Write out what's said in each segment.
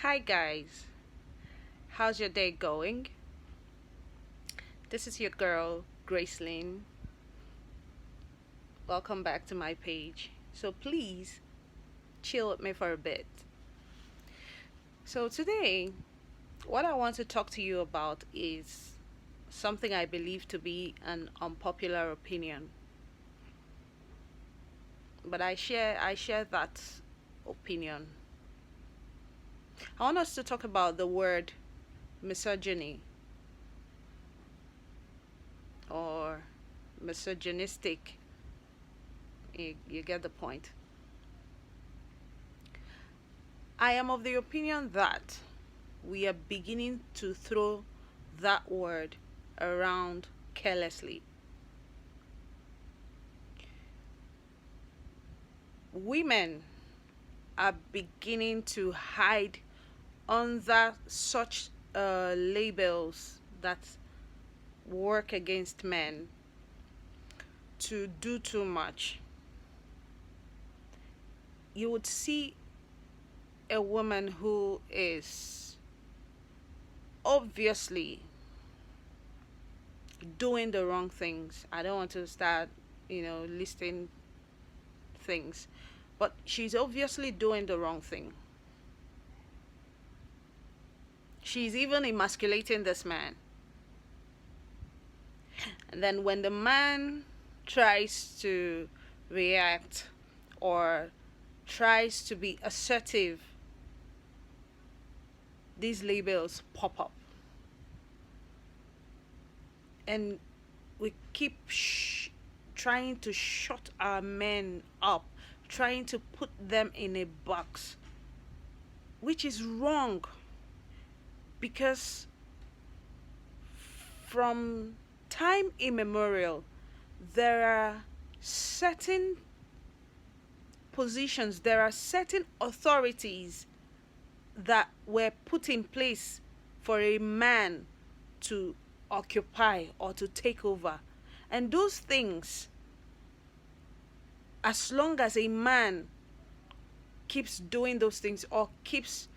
Hi guys, how's your day going? This is your girl, Gracelyn. Welcome back to my page. So please chill with me for a bit. So today, what I want to talk to you about is something I believe to be an unpopular opinion. But I share that opinion. I want us to talk about the word misogyny or misogynistic. You get the point. I am of the opinion that we are beginning to throw that word around carelessly. Women are beginning to hide under such labels that work against men to do too much. You would see a woman who is obviously doing the wrong things. I don't want to start, listing things, but she's obviously doing the wrong thing. She's even emasculating this man. And then when the man tries to react or tries to be assertive, these labels pop up. And we keep trying to shut our men up, trying to put them in a box, which is wrong because from time immemorial, there are certain positions, there are certain authorities that were put in place for a man to occupy or to take over. And those things, as long as a man keeps doing those things or keeps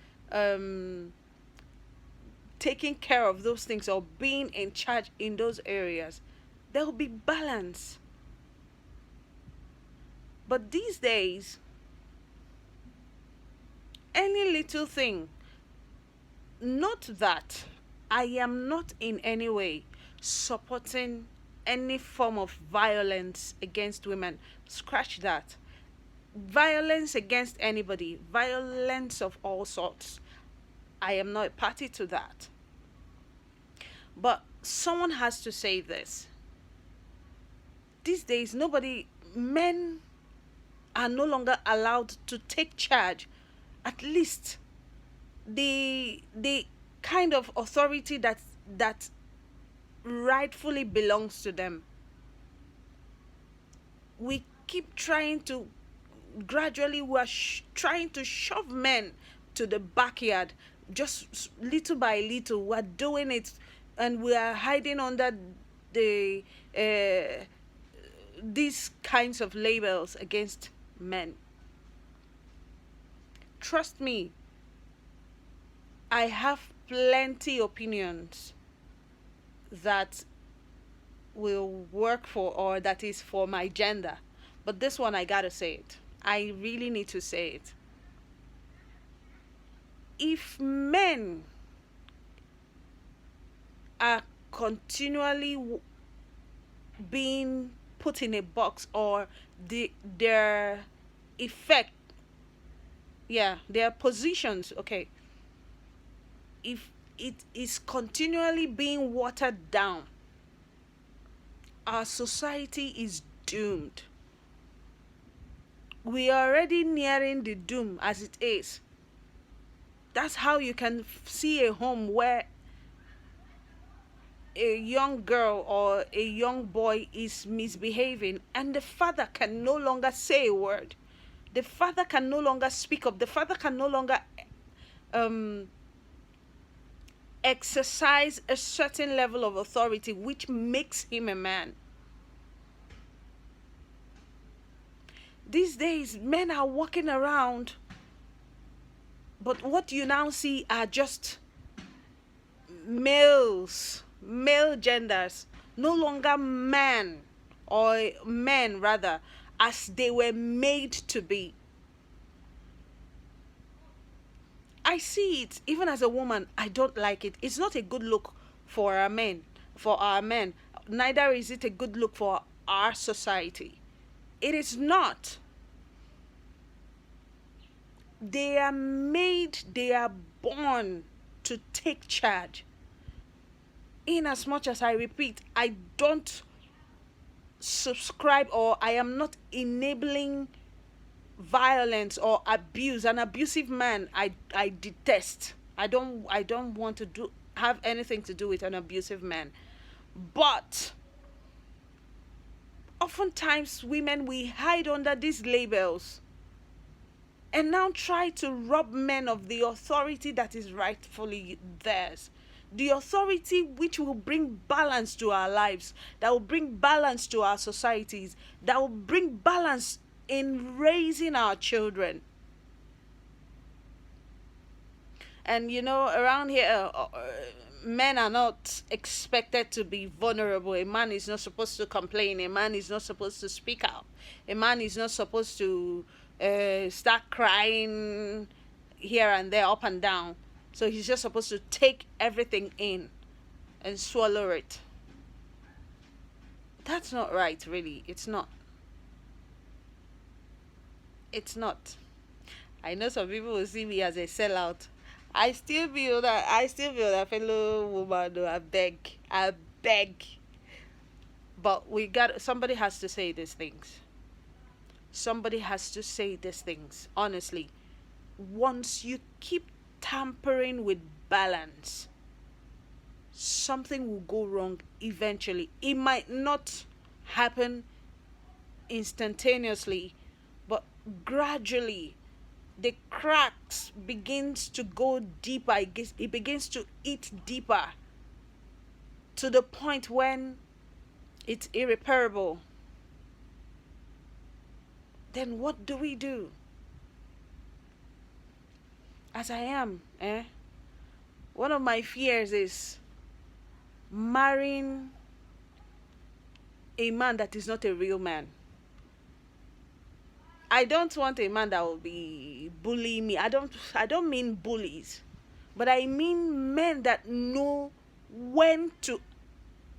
taking care of those things or being in charge in those areas, there will be balance. But these days, any little thing, not that I am not in any way supporting any form of violence against women. Scratch that. Violence against anybody, violence of all sorts. I am not a party to that. But someone has to say this. These days, men are no longer allowed to take charge. At least the kind of authority that rightfully belongs to them. We keep trying to gradually trying to shove men to the backyard, just little by little we're doing it, and we are hiding under the these kinds of labels against men. Trust me, I have plenty opinions that will work for or that is for my gender, but this one I gotta say it. I really need to say it. If men are continually being put in a box, or their effect, yeah, their positions, okay, if it is continually being watered down, our society is doomed. We are already nearing the doom as it is. That's how you can see a home where a young girl or a young boy is misbehaving and the father can no longer say a word. The father can no longer speak up. The father can no longer um, exercise a certain level of authority which makes him a man. These days, men are walking around But what you now see are just male genders, no longer men, or men rather, as they were made to be. I see it even as a woman. I don't like it. It's not a good look for our men, for our men. Neither is it a good look for our society. It is not. They are made, they are born to take charge. In as much as I repeat, I don't subscribe, or I am not enabling violence or abuse. An abusive man, I detest. I don't want to do have anything to do with an abusive man. But oftentimes women, we hide under these labels and now try to rob men of the authority that is rightfully theirs. The authority which will bring balance to our lives, that will bring balance to our societies, that will bring balance in raising our children. And around here, men are not expected to be vulnerable. A man is not supposed to complain. A man is not supposed to speak out. A man is not supposed to start crying here and there, up and down. So he's just supposed to take everything in and swallow it. That's not right, really. It's not. It's not. I know some people will see me as a sellout. I still feel that fellow woman. No, I beg. But somebody has to say these things. Somebody has to say these things. Honestly, once you keep tampering with balance, something will go wrong eventually. It might not happen instantaneously, but gradually the cracks begins to go deeper. It begins to eat deeper to the point when it's irreparable. Then what do we do? As I am, one of my fears is marrying a man that is not a real man. I don't want a man that will be bullying me. I don't mean bullies, but I mean men that know when to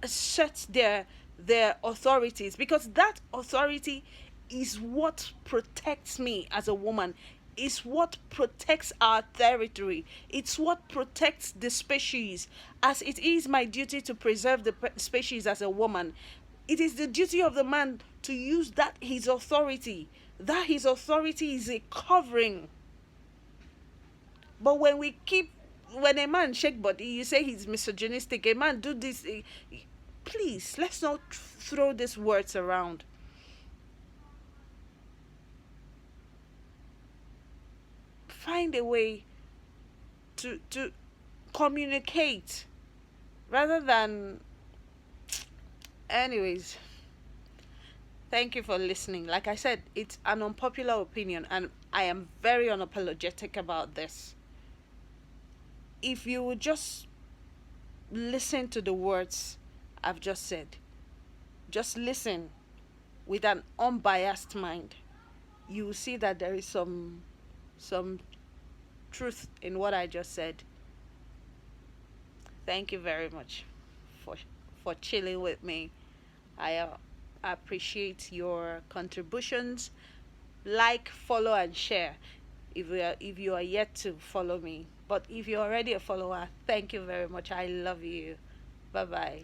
assert their authorities, because that authority is what protects me as a woman. It's what protects our territory. It's what protects the species. As it is my duty to preserve the species as a woman, it is the duty of the man to use that his authority. That his authority is a covering. But when a man shake body, you say he's misogynistic. A man do this. Please, let's not throw these words around. Find a way to communicate rather than. Anyways, thank you for listening. Like I said, it's an unpopular opinion, and I am very unapologetic about this. If you would just listen to the words I've just said, just listen with an unbiased mind, you will see that there is some truth in what I just said. Thank you very much for chilling with me. I appreciate your contributions. Like, follow, and share if you are yet to follow me. But if you're already a follower, thank you very much. I love you. Bye bye.